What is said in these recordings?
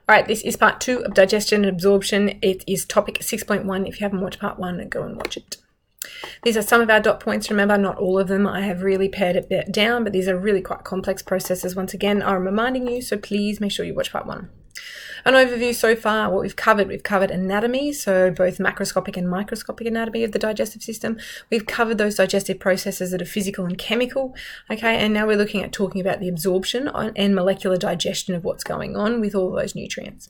All right, this is part 2 of digestion and absorption. It is topic 6.1. If you haven't watched part 1, go and watch it. These are some of our dot points. Remember, not all of them. I have really pared it down, but these are really quite complex processes. Once again, I'm reminding you, so please make sure you watch part 1. An overview so far, what we've covered anatomy, so both macroscopic and microscopic anatomy of the digestive system. We've covered those digestive processes that are physical and chemical, okay, and now we're looking at talking about the absorption and molecular digestion of what's going on with all those nutrients.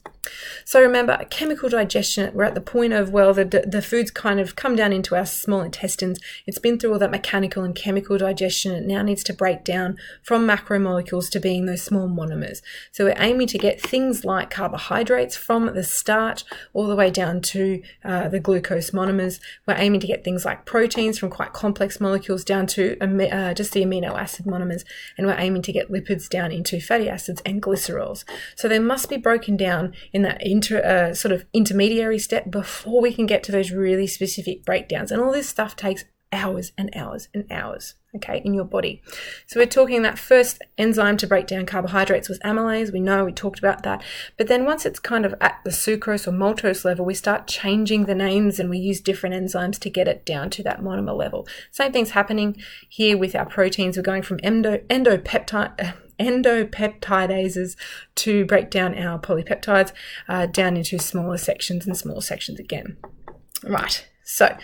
So remember, chemical digestion, we're at the point of, well, the food's kind of come down into our small intestines. It's been through all that mechanical and chemical digestion. It now needs to break down from macromolecules to being those small monomers. So we're aiming to get things like carbohydrates from the starch all the way down to the glucose monomers. We're aiming to get things like proteins from quite complex molecules down to just the amino acid monomers, and we're aiming to get lipids down into fatty acids and glycerols. So they must be broken down in that sort of intermediary step before we can get to those really specific breakdowns. And all this stuff takes hours and hours and hours, okay, in your body. So we're talking that first enzyme to break down carbohydrates was amylase. We talked about that. But then once it's kind of at the sucrose or maltose level, we start changing the names and we use different enzymes to get it down to that monomer level. Same thing's happening here with our proteins. We're going from endopeptidases to break down our polypeptides down into smaller sections and smaller sections again. Right, so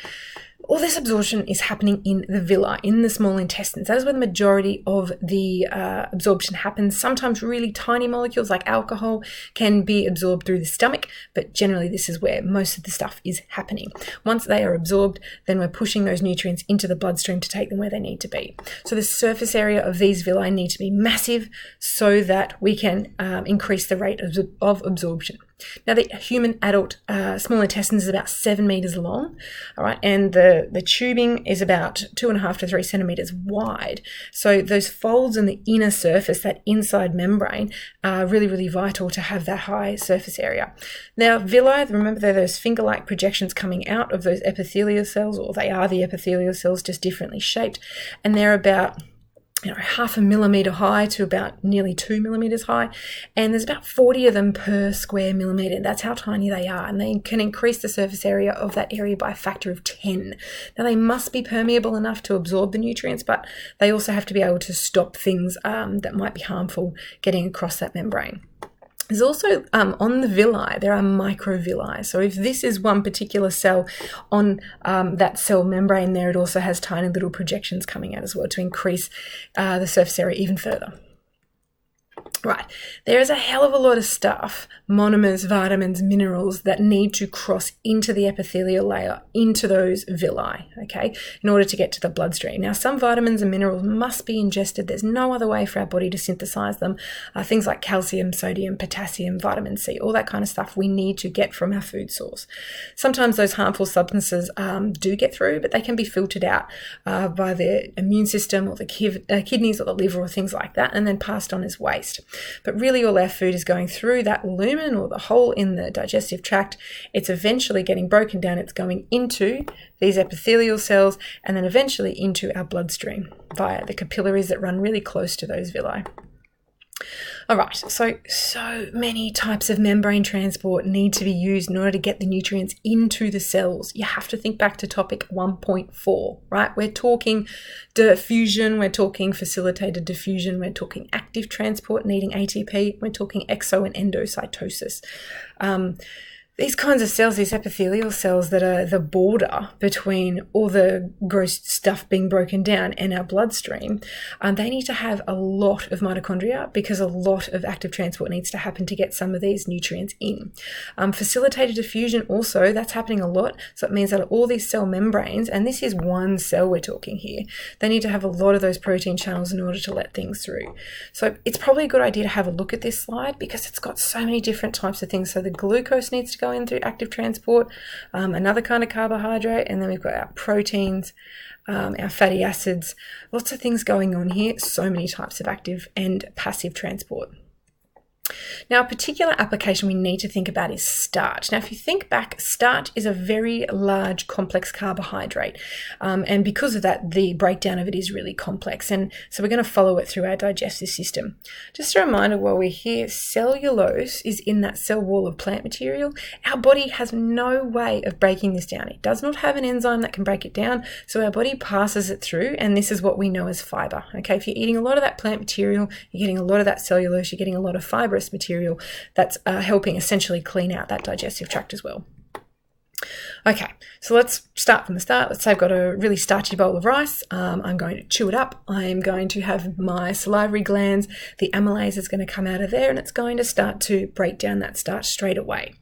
all this absorption is happening in the villi, in the small intestines. That is where the majority of the absorption happens. Sometimes really tiny molecules like alcohol can be absorbed through the stomach, but generally this is where most of the stuff is happening. Once they are absorbed, then we're pushing those nutrients into the bloodstream to take them where they need to be. So the surface area of these villi need to be massive so that we can increase the rate of absorption. Now, the human adult small intestine is about 7 meters long, all right, and the tubing is about 2.5 to 3 centimeters wide. So those folds in the inner surface, that inside membrane, are really, really vital to have that high surface area. Now, villi, remember, they're those finger-like projections coming out of those epithelial cells, or they are the epithelial cells, just differently shaped, and they're about 0.5 millimeter high to about nearly 2 millimeters high, and there's about 40 of them per square millimeter. That's how tiny they are, and they can increase the surface area of that area by a factor of 10. Now, they must be permeable enough to absorb the nutrients, but they also have to be able to stop things that might be harmful getting across that membrane. There's also, on the villi, there are microvilli. So if this is one particular cell on that cell membrane there, it also has tiny little projections coming out as well to increase the surface area even further. Right, there is a hell of a lot of stuff, monomers, vitamins, minerals, that need to cross into the epithelial layer, into those villi, okay, in order to get to the bloodstream. Now, some vitamins and minerals must be ingested. There's no other way for our body to synthesize them. Things like calcium, sodium, potassium, vitamin C, all that kind of stuff we need to get from our food source. Sometimes those harmful substances do get through, but they can be filtered out by the immune system or the kidneys or the liver or things like that, and then passed on as waste. But really all our food is going through that lumen or the hole in the digestive tract. It's eventually getting broken down. It's going into these epithelial cells and then eventually into our bloodstream via the capillaries that run really close to those villi. All right, so many types of membrane transport need to be used in order to get the nutrients into the cells. You have to think back to topic 1.4, right? We're talking diffusion, we're talking facilitated diffusion, we're talking active transport needing ATP, we're talking exo and endocytosis. These kinds of cells, these epithelial cells that are the border between all the gross stuff being broken down and our bloodstream, they need to have a lot of mitochondria because a lot of active transport needs to happen to get some of these nutrients in. Facilitated diffusion also, that's happening a lot. So it means that all these cell membranes, and this is one cell we're talking here, they need to have a lot of those protein channels in order to let things through. So it's probably a good idea to have a look at this slide because it's got so many different types of things. So the glucose needs to go in through active transport, another kind of carbohydrate, and then we've got our proteins, our fatty acids, lots of things going on here, so many types of active and passive transport. Now, a particular application we need to think about is starch. Now, if you think back, starch is a very large, complex carbohydrate. And because of that, the breakdown of it is really complex. And so we're going to follow it through our digestive system. Just a reminder while we're here, cellulose is in that cell wall of plant material. Our body has no way of breaking this down. It does not have an enzyme that can break it down. So our body passes it through, and this is what we know as fiber. Okay, if you're eating a lot of that plant material, you're getting a lot of that cellulose, you're getting a lot of fibrous material that's helping essentially clean out that digestive tract as well. Okay, so let's start from the start. Let's say I've got a really starchy bowl of rice. I'm going to chew it up. I'm going to have my salivary glands. The amylase is going to come out of there, and it's going to start to break down that starch straight away.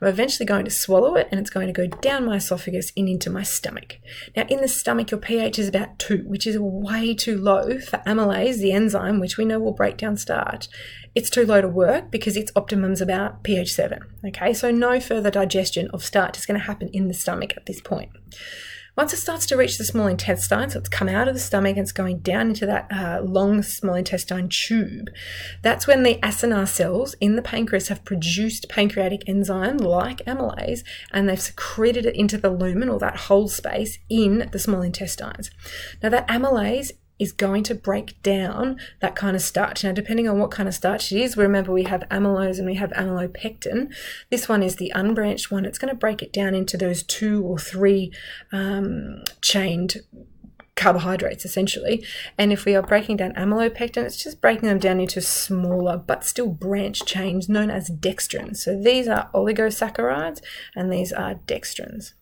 I'm eventually going to swallow it, and it's going to go down my esophagus and into my stomach. Now, in the stomach, your pH is about 2, which is way too low for amylase, the enzyme, which we know will break down starch. It's too low to work because its optimum's about pH 7. Okay, so no further digestion of starch is going to happen in the stomach at this point. Once it starts to reach the small intestine, so it's come out of the stomach and it's going down into that long small intestine tube, that's when the acinar cells in the pancreas have produced pancreatic enzyme like amylase, and they've secreted it into the lumen, or that whole space in the small intestines. Now that amylase is going to break down that kind of starch. Now, depending on what kind of starch it is, remember we have amylose and we have amylopectin. This one is the unbranched one. It's going to break it down into those 2 or 3 chained carbohydrates, essentially. And if we are breaking down amylopectin, it's just breaking them down into smaller but still branched chains known as dextrins. So these are oligosaccharides and these are dextrins.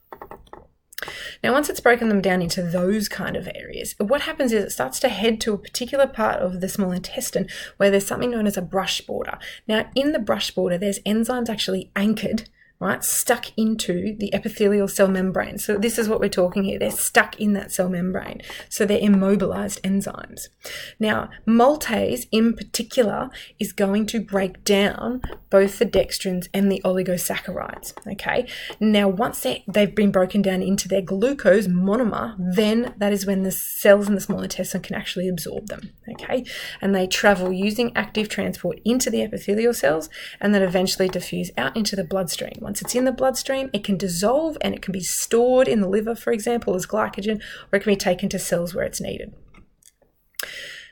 Now, once it's broken them down into those kind of areas, what happens is it starts to head to a particular part of the small intestine where there's something known as a brush border. Now, in the brush border, there's enzymes actually anchored, right, stuck into the epithelial cell membrane. So this is what we're talking here. They're stuck in that cell membrane. So they're immobilized enzymes. Now, maltase in particular is going to break down both the dextrins and the oligosaccharides, okay? Now, once they've been broken down into their glucose monomer, then that is when the cells in the small intestine can actually absorb them, okay? And they travel using active transport into the epithelial cells and then eventually diffuse out into the bloodstream. Once it's in the bloodstream, it can dissolve and it can be stored in the liver, for example, as glycogen, or it can be taken to cells where it's needed.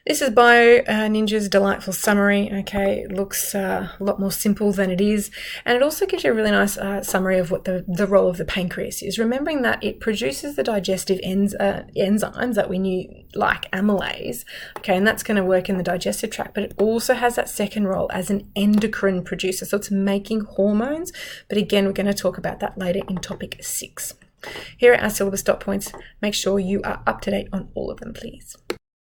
This is Bio Ninja's delightful summary. Okay, it looks a lot more simple than it is. And it also gives you a really nice summary of what the role of the pancreas is. Remembering that it produces the digestive enzymes that we knew, like amylase. Okay, and that's going to work in the digestive tract, but it also has that second role as an endocrine producer. So it's making hormones. But again, we're going to talk about that later in topic 6. Here are our syllabus dot points. Make sure you are up to date on all of them, please.